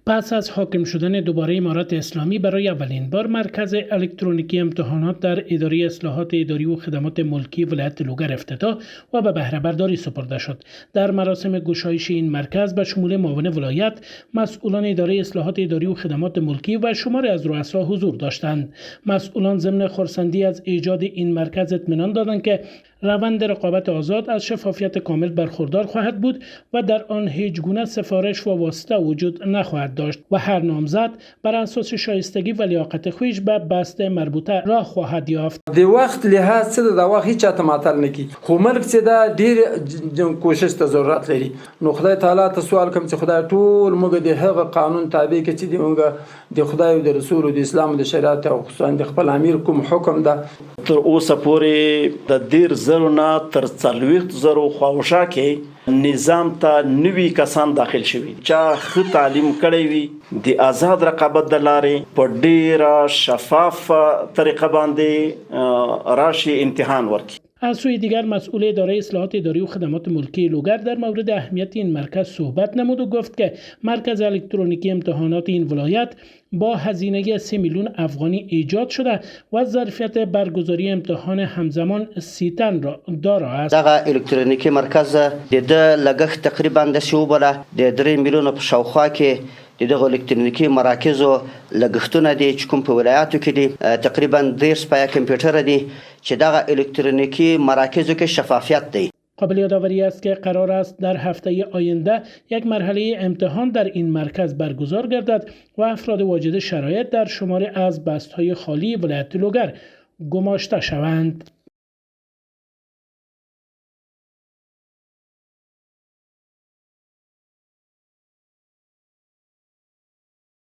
پس از حاکم شدن دوباره امارت اسلامی برای اولین بار مرکز الکترونیکی امتحانات در اداره اصلاحات اداری و خدمات ملکی ولایت لوگر افتتاح و به بهره برداری سپرده شد. در مراسم گشایش این مرکز به شمول معاون ولایت، مسئولان اداره اصلاحات اداری و خدمات ملکی و شماری از رؤسا حضور داشتند. مسئولان ضمن خرسندی از ایجاد این مرکز اطمینان دادند که روند رقابت آزاد از شفافیت کامل برخوردار خواهد بود و در آن هیچ گونه سفارش و واسطه وجود نخواهد داشت و هر نامزد بر اساس شایستگی و لیاقت خویش به بسته مربوطه راه خواهد یافت. د وخت لحاظ څه د وخت هیڅ چاته ماتل نه کی خو ملک چې دا ډیر کوشش ته ضرورت لري. نو خدای تعالی ته سوال کوم چې خدای ټول موږ د هغه قانون تابع کړي چې موږ د خدای او د رسول او د اسلام او د شریعت او خصوصا د خپل امیر کوم حکم ده. تر اوسه پورې د 10,000 نه تر 40,000 خواوشا کې نظام ته نوي کسان داخل شوي چې ښه تعلیم کړی وي د آزاد رقابت د لارې په ډیره شفاف طریقه باندې راشي امتحان ورکړي. از سوی دیگر مسئول اداره اصلاحات اداری و خدمات ملکی لوگر در مورد اهمیت این مرکز صحبت نمود و گفت که مرکز الکترونیکی امتحانات این ولایت با هزینه 3 میلیون افغانی ایجاد شده و ظرفیت برگزاری امتحان همزمان 30 تن را دارا است. دغه الکترونیکی مرکز د لګښت تقریبا د شوبله د 3 میلیون په شاوخوا کې دغه الکترونیکی مراکزو لګښتونه دي چې کوم په ولایاتو کې دي تقریبا 10 پای کمپیوټر دي چې دغه الکترونیکی مراکزو کې شفافیت دی. قابل یادآوری است که قرار است در هفته آینده یک مرحله امتحان در این مرکز برگزار گردد و افراد واجد شرایط در شماری از بست‌های خالی ولایت لوگر گماشته شوند.